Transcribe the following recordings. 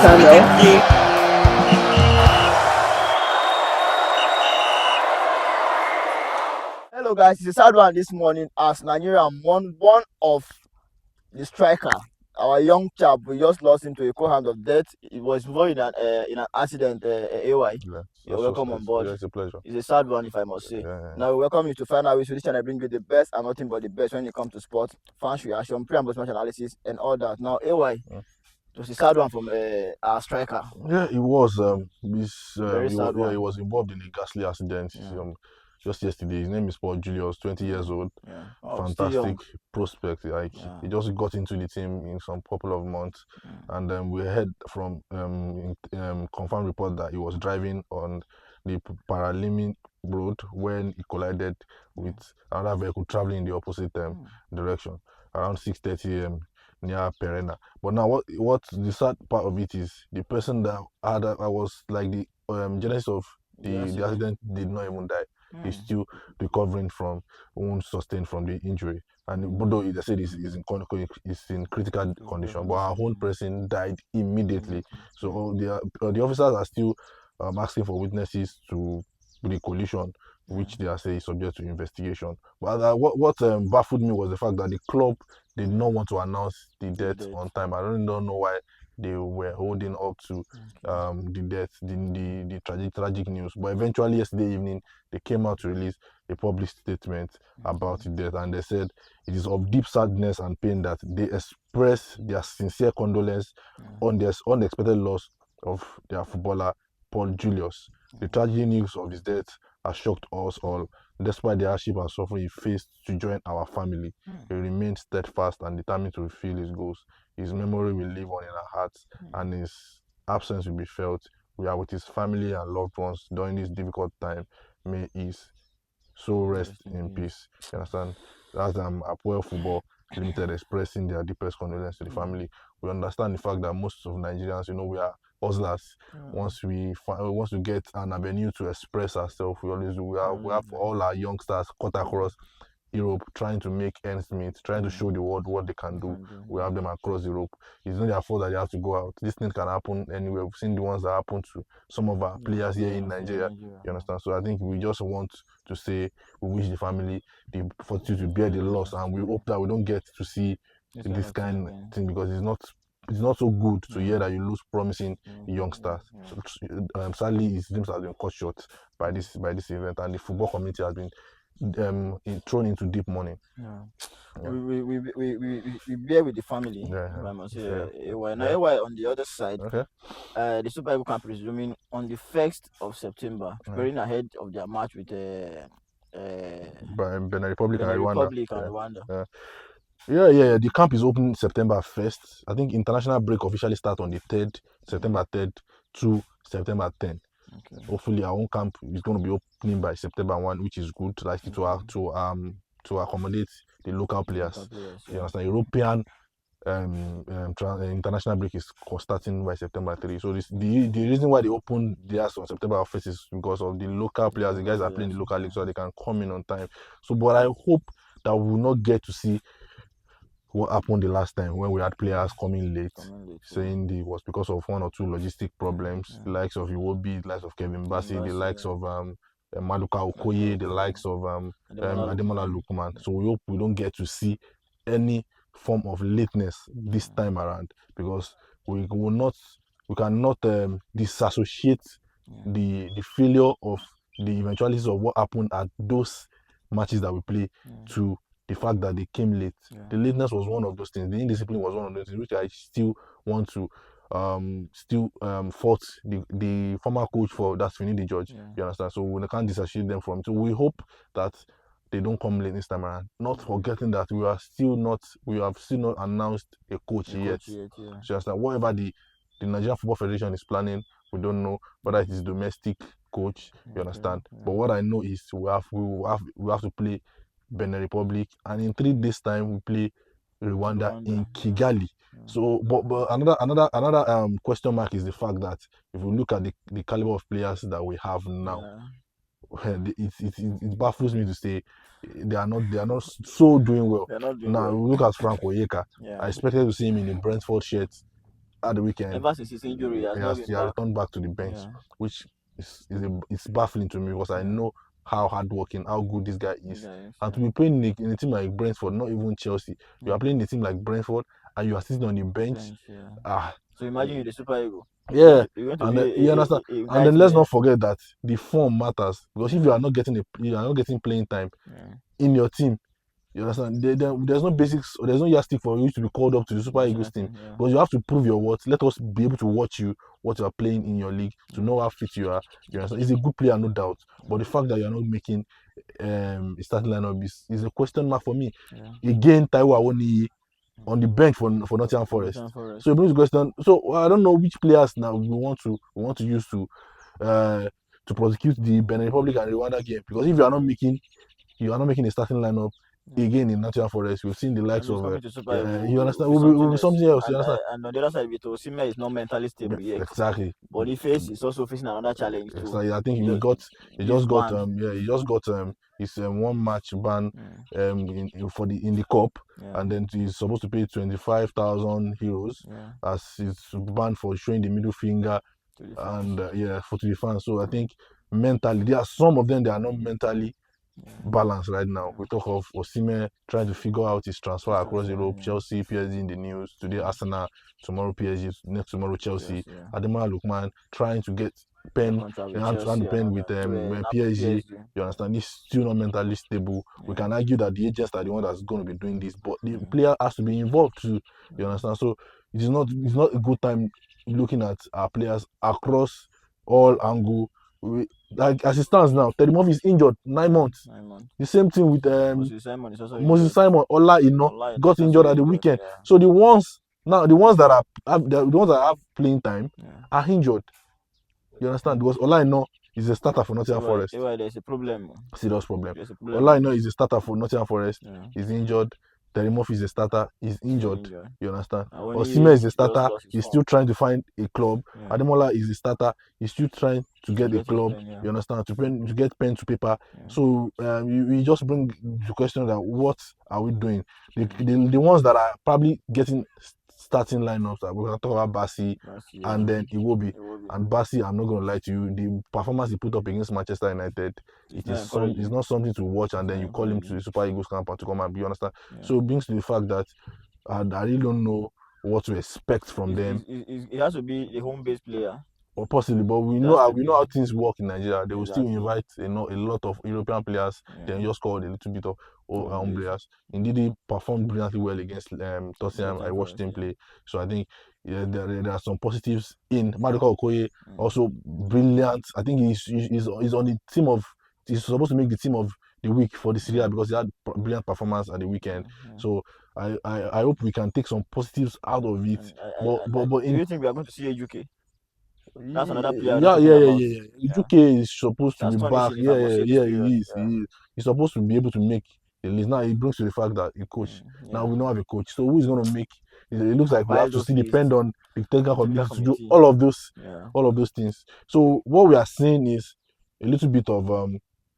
Samuel. Hello guys, it's a sad one this morning as Nigeria won one of the striker. Our young chap, we just lost him to a cold hand of death. It was involved in an accident. AY, Yeah, you're that's so welcome sad. on board. Yeah, it's a pleasure. It's a sad one, if I must say. Yeah. Now we welcome you to Final Ways. This channel bring you the best and nothing but the best when it comes to sports, fans reaction, pre and post match analysis, and all that. Now AY, it was a sad one from our striker. Yeah, it was. Very sad one. He was involved in a ghastly accident. Yeah. Just yesterday. His name is Paul Julius, 20 years old. Yeah. Oh, still Fantastic young. prospect. Like Yeah. he just got into the team in some couple of months, and we heard from confirmed report that he was driving on the Paralimi road when he collided with another vehicle traveling in the opposite direction around 6:30 a.m. near Perena. But now, what the sad part of it is the person that I was like the genesis of the accident did not even die. He's still recovering from wounds sustained from the injury. And although they said he's in critical condition, but our own person died immediately. So the officers are still asking for witnesses to the collision, which they are saying is subject to investigation. But what baffled me was the fact that the club did not want to announce the death on time. I don't know why they were holding up to the death, the tragic news. But eventually, yesterday evening, they came out to release a public statement about the death, and they said it is of deep sadness and pain that they express their sincere condolence on this unexpected loss of their footballer Paul Julius. The tragic news of his death has shocked us all. Despite the hardship and suffering he faced to join our family, he remained steadfast and determined to fulfill his goals. His memory will live on in our hearts, and his absence will be felt. We are with his family and loved ones during this difficult time. May his soul rest in peace. You understand? That's Apoel Football Limited expressing their deepest condolence to the family. We understand the fact that most of Nigerians, we are hustlers. Once we get an avenue to express ourselves, we always do. We have all our youngsters cut across Europe trying to make ends meet, trying to show the world what they can do. We have them across Europe. It's not their fault that they have to go out. This thing can happen anywhere. We've seen the ones that happen to some of our players here in Nigeria. You understand? So I think we just want to say we wish the family the fortitude to bear the loss, and we hope that we don't get to see this kind of thing, because it's not so good to hear that you lose promising youngsters. So, sadly, his dreams have been cut short by this event, and the football community has been thrown into deep mourning. We bear with the family. If I must say. Now, on the other side, the Super Eagles camp resuming on the 1st of September, preparing ahead of their match with Benin Republic and Rwanda. Yeah. The camp is open September 1st. I think international break officially starts on the 3rd, September 3rd to September 10th. Hopefully our own camp is going to be opening by September 1, which is good, like to accommodate the local players. You understand? European international break is starting by September 3. So the reason why they opened theirs on September 1st is because of the local players. The guys are playing the local league, so they can come in on time. So, but I hope that we will not get to see what happened the last time when we had players coming late, saying it was because of one or two logistic problems. The likes of Iwobi, the likes of Kevin Bassey, the likes of Maduka Okoye, the likes of Ademola Lookman. So we hope we don't get to see any form of lateness this time around, because we cannot disassociate the failure of the eventualities of what happened at those matches that we play to the fact that they came late. The lateness was one of those things. The indiscipline was one of those things, which I still want to fault the former coach for. That's Finidi George. You understand? So we can't disassociate them from it. So we hope that they don't come late this time around. Not forgetting that we have still not announced a coach yet. You understand? Whatever the Nigerian Football Federation is planning, we don't know whether it is domestic coach. You understand? But what I know is we have to play Benin Republic, and in 3 days' time we play Rwanda in Kigali. So, but another question mark is the fact that if we look at the caliber of players that we have now, it baffles me to say they are not so doing well. Now we look at Frank Oyeka. I expected to see him in the Brentford shirt at the weekend. Ever since his injury, he has not been He back. has returned back to the bench, Yeah. which it's baffling to me because I know how hardworking, how good this guy is. And to be playing in a team like Brentford, not even Chelsea, you are playing in a team like Brentford and you are sitting on the bench. So imagine you're the Super Eagle. Yeah, You're going to and be you understand. And then let's not forget that the form matters because if you are not getting playing time in your team, you understand. There's no basics, or there's no yardstick for you to be called up to the Super Eagles team. But you have to prove your worth. Let us be able to watch you, what you are playing in your league, to know how fit you are. You understand. He's a good player, no doubt. But the fact that you are not making a starting lineup is a question mark for me. Again, Taiwo Awoniyi on the bench for Nottingham Forest. So it brings the question. So I don't know which players now we want to use to prosecute the Benin Republic and Rwanda game, because if you are not making a starting lineup again in Nottingham Forest, we've seen the likes of you understand, will be something else. You understand? And on the other side, Vito Osimhen is not mentally stable yet. Exactly. Boniface is also facing another challenge too. Exactly. I think he just got his one match ban in the cup, and then he's supposed to pay 25,000 euros as he's banned for showing the middle finger and for the fans. So I think mentally, there are some of them that are not mentally balance right now. We talk of Osimhen trying to figure out his transfer across Europe. Chelsea, PSG in the news today. Arsenal tomorrow, PSG next tomorrow. Chelsea. Ademola Lookman trying to get pen with PSG. You understand? He's still not mentally stable. We can argue that the agents are the one that's going to be doing this, but the player has to be involved too. You understand? So it's not a good time looking at our players across all angle. Like as it stands now, Teddy Murphy is injured 9 months. The same thing with Moses Simon. Ola Ino got injured at the weekend. So the ones that have playing time are injured. You understand? Because Ola Ino is a starter for Nottingham Forest. There's a problem. Serious problem. Ola Ino is a starter for Nottingham Forest. He's injured. Terry Murphy is a starter. He's injured. You understand? Osimhen is a starter. He's still trying to find a club. Ademola is a starter. He's still trying to get a club. You understand? To get pen to paper. So we just bring the question that what are we doing? The ones that are probably getting starting lineups, that we're going to talk about Bassi and then Iwobi. And Bassi, I'm not going to lie to you, the performance he put up against Manchester United, it's not something to watch, and then you call him to the Super Eagles camp to come and you understand. So it brings to the fact that I really don't know what to expect from them. It has to be a home-based player. Or possibly, but we know how things work in Nigeria. They will still invite a lot of European players, then just call a little bit of home players. Indeed, he performed brilliantly well against Tottenham. I watched him play, so I think there are some positives in Maduka Okoye. Also brilliant. I think he's on the team of. He's supposed to make the team of the week for the Serie A because he had brilliant performance at the weekend. So I hope we can take some positives out of it. But do you think we are going to see a UK? That's another player. UK is supposed to be back. He is. He's supposed to be able to make the list. Now it brings to the fact that a coach. Now we don't have a coach. So who is going to make? It looks like we have to depend on the technical committee to do all of those things. So what we are seeing is a little bit of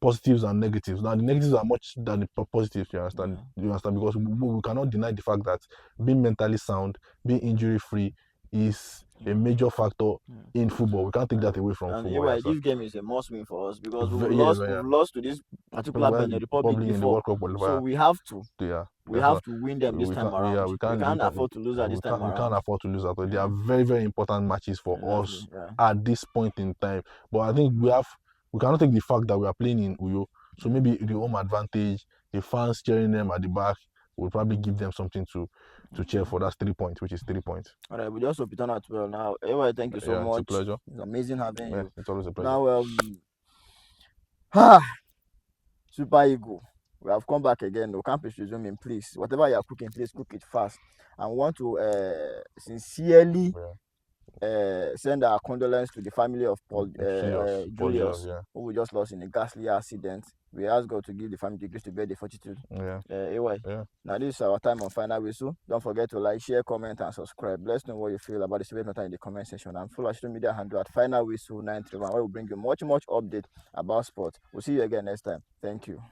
positives and negatives. Now the negatives are much than the positives. You understand? Because we cannot deny the fact that being mentally sound, being injury free, is a major factor in football. We can't take that away from football. This game is a must win for us because we've lost to this particular Benin Republic before. So we have to. We have to win them this time around. We can't afford to lose at this time around. We can't afford to lose at all. They are very, very important matches for us at this point in time. But I think we cannot take the fact that we are playing in Uyo. So maybe the home advantage, the fans cheering them at the back, will probably give them something to cheer for. That's 3 points, which is 3 points. All right, we just hope it turn out well now. Anyway, thank you so much. It's a pleasure. It's amazing having you. It's always a pleasure. Now, Super Eagle, we have come back again. No, can't be resuming, please. Whatever you are cooking, please cook it fast. And we want to sincerely send our condolences to the family of Paul Julius, who we just lost in a ghastly accident. We ask God to give the family the grace to bear the fortitude. Now this is our time on Final Whistle. Don't forget to like, share, comment, and subscribe. Let us know what you feel about the Silver Matter in the comment section. And follow our social media handle at Final Whistle 931, where we'll bring you much update about sports. We'll see you again next time. Thank you.